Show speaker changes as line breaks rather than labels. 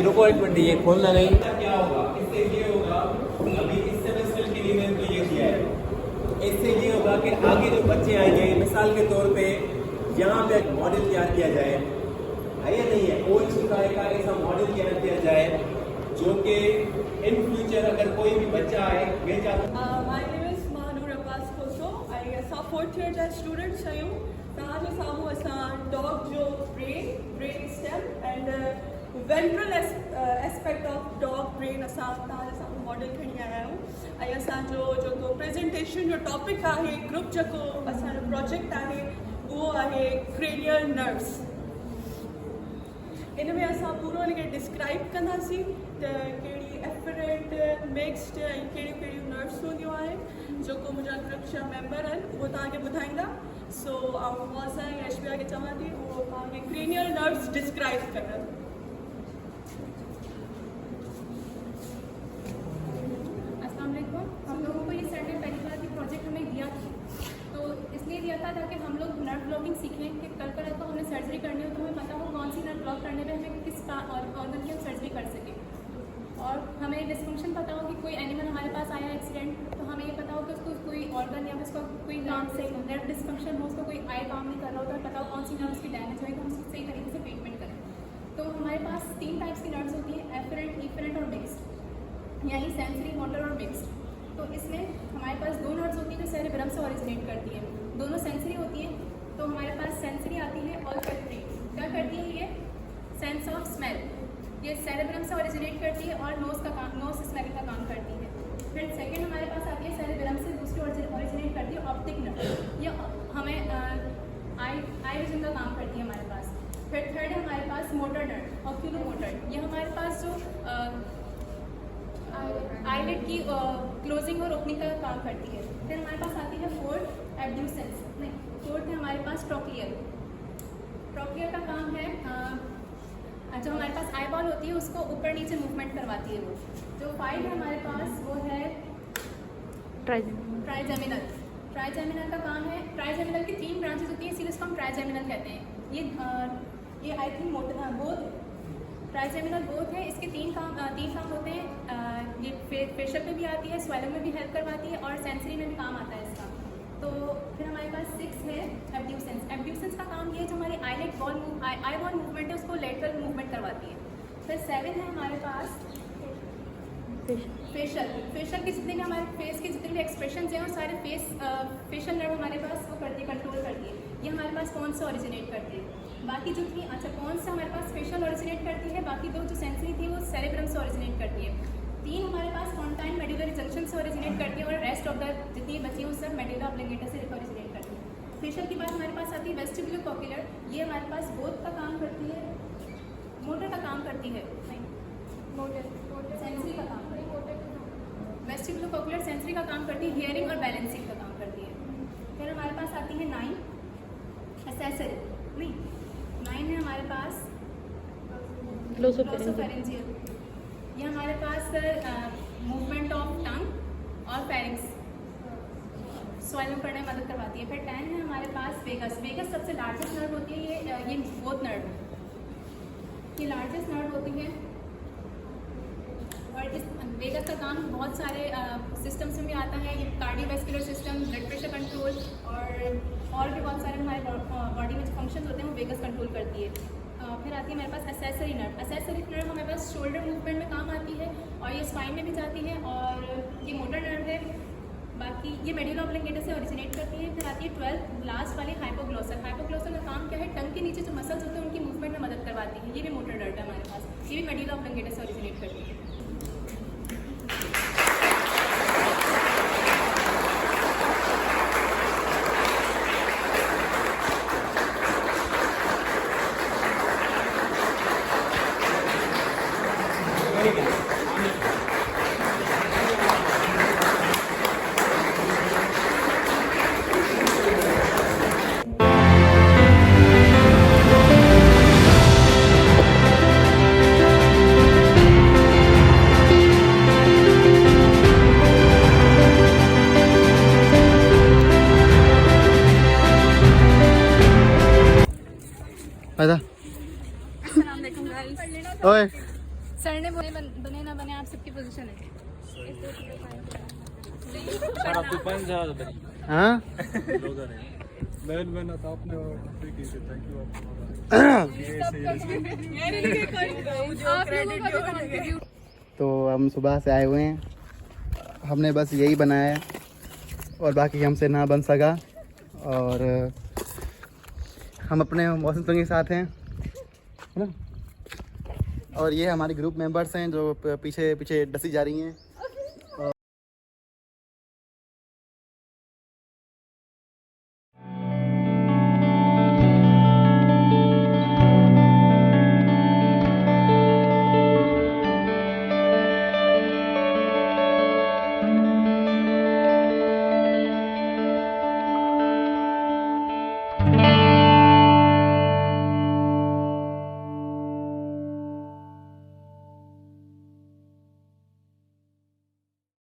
रुको एक मिनट, ये खोलना नहीं। क्या होगा इससे? ये होगा, अभी इस सेमेस्टर के लिए मैंने तो ये किया है, इससे ये होगा कि आगे जो बच्चे आएंगे, मिसाल के तौर पे यहाँ पे एक मॉडल तैयार किया जाए, है या नहीं है, कोई शिकाय का ऐसा मॉडल तैयार किया जाए जो कि इन फ्यूचर अगर कोई भी बच्चा आए, मैं चाहता हूँ।
My name is Mahanur Abbas Khoso. I am a fourth year जा student आहियूं। तव्हां जो साम्हूं असां डॉग जो brain stem and ventral aspect of dog brain असां तव्हां जे साम्हूं मॉडल खणी आया आहियूं। ऐं असांजो जेको प्रेज़ेंटेशन जो टॉपिक आहे, ग्रुप जेको असांजो प्रोजेक्ट आहे, उहो आहे क्रेनियल नर्व्स। इन में असां पूरो इनखे डिस्क्राइब कंदासीं त कहिड़ी एफरेंट मिक्स्ड ऐं कहिड़ियूं कहिड़ियूं नर्व्स हूंदियूं आहिनि। जेको मुंहिंजा ग्रुप जा मेंबर आहिनि उहो तव्हांखे ॿुधाईंदा। सो आउं मौसा ऐं यशविया खे चवां थी उहो तव्हांखे क्रेनियल नर्व्स डिस्क्राइब कनि।
अस्सलाम वालेकुम। हम लोगों को ये सर ने पहली बार की प्रोजेक्ट हमें दिया था, तो इसलिए दिया था ताकि हम लोग नर्व ब्लॉकिंग सीखें कि कल को हमें सर्जरी करनी हो तो हमें पता हो कौन सी नर्व ब्लॉक करने में हमें किस ऑर्गन की हम सर्जरी कर सकें, और हमें डिस्फंक्शन पता हो कि कोई एनिमल हमारे पास आया एक्सीडेंट तो हमें ये पता हो कि उसको कोई ऑर्गन या उसको कोई काम से नर्व डिस्फंक्शन हो, उसको कोई आई काम नहीं कर रहा हो, तो हमें पता हो कौन सी नर्व उसकी डैमेज होगी तो हम उसकी सही तरीके से ट्रीटमेंट करें। तो हमारे पास 3 टाइप्स की नर्व्स होती हैं, एफरेंट, इफरेंट और मिक्स्ड, यानी सेंसरी, मोटर और मिक्स्ड। तो इसमें हमारे पास 2 नर्व्स होती हैं जो सेरेब्रम से ओरिजिनेट करती हैं, दोनों सेंसरी होती हैं। तो हमारे पास सेंसरी आती है ऑल्फैक्टरी, क्या करती है ये? सेंस ऑफ स्मेल, ये सेरेब्रम से ओरिजिनेट करती है और नोज स्मेलिंग का काम करती है। फिर सेकंड हमारे पास आती है सेरेब्रम से दूसरी ओरिजिनेट करती है ऑप्टिक नर्व, ये हमें आई विजन का काम करती है हमारे पास। फिर थर्ड है हमारे पास मोटर नर्व, ऑक्यूलोमोटर, ये हमारे पास जो आईलिड की क्लोजिंग और ओपनिंग का काम करती है। फिर हमारे पास आती है फोर्थ फोर्थ है हमारे पास ट्रोक्लियर का काम है, जो हमारे पास आई बॉल होती है उसको ऊपर नीचे मूवमेंट करवाती है वो। जो 5 है हमारे पास वो है ट्राइजेमिनल का काम है। ट्राइजेमिनल की 3 ब्रांचेस होती हैं, इसीलिए इसको हम ट्राइजेमिनल कहते हैं। ये I think both trigeminal both है, इसके 3 काम होते हैं। ये फेशियल में भी आती है, स्वेलिंग में भी हेल्प करवाती है और सेंसरी में भी काम आता है इसका। तो फिर हमारे पास 6 है एब्ड्यूसेंस का काम ये है जो हमारी आई बॉल मूवमेंट है उसको लेटरल मूवमेंट करवाती है। फिर 7 है हमारे पास फेशियल के जितने भी हमारे फेस के जितने भी एक्सप्रेशन हैं और सारे फेशियल नर्व हमारे पास वो करती है, कंट्रोल करती है। ये हमारे पास कौन से ओरिजिनेट करती है, बाकी जो थी कौन से हमारे पास फेशियल ओरिजिनेट करती है, बाकी 2 जो सेंसरी थी वो सेरेब्रम से ओरिजिनेट करती है। 3 हमारे पास कॉन्टाइन मेडुलरी जंक्शन से ओरिजिनेट करती है और रेस्ट ऑफ द जितनी बची हैं सब मेडुला ऑब्लिंगेटा से ओरिजिनेट करती है। फेशियल के बाद हमारे पास आती है वेस्टिबुलो कॉक्युलर, ये हमारे पास बोथ का काम करती है, मोटर का काम करती है, मोटर सेंसरी का काम करती है। वेस्टिबुलो कॉक्युलर सेंसरी का काम करती है, हियरिंग और बैलेंसिंग का काम करती है। फिर हमारे पास आती है 9 एक्सेसरी 9 है हमारे पास ग्लोसोफेरेंजियल, ये हमारे पास मूवमेंट ऑफ टंग और फेरिंग्स स्वेलिंग करने में मदद करवाती है। फिर 10 है हमारे पास वेगस सबसे लार्जेस्ट नर्व होती है, ये बोथ नर्व ये लार्जेस्ट नर्व होती है और इस वेगस का काम बहुत सारे सिस्टम्स में भी आता है। ये cardiovascular system, blood pressure control और भी बहुत सारे हमारे बॉडी में जो फंक्शंस होते हैं वो वेगस कंट्रोल करती है। फिर आती है हमारे पास एसेसरी नर्व हमारे पास शोल्डर मूवमेंट में काम आती है और ये स्पाइन में भी जाती है और ये मोटर नर्व है। बाकी ये मेडुला ऑब्लिंगेटा से ओरिजिनेट करती है। फिर आती है 12 लास्ट वाली हाइपोग्लोसल का काम क्या है? टंग के नीचे जो मसल्स होते हैं उनकी मूवमेंट में मदद करवाती है, ये भी मोटर नर्व है हमारे पास, ये भी मेडुला ऑब्लिंगेटा से ओरिजिनेट करती है।
आजा ओए
बने ना बने आप सबकी पोजीशन है
हाँ तो हम सुबह से आए हुए हैं, हमने बस यही बनाया है और बाकी हमसे ना बन सका। और हम अपने मौसम संग के साथ हैं, है ना। और ये हमारी ग्रुप मेंबर्स हैं जो पीछे पीछे डसी जा रही हैं।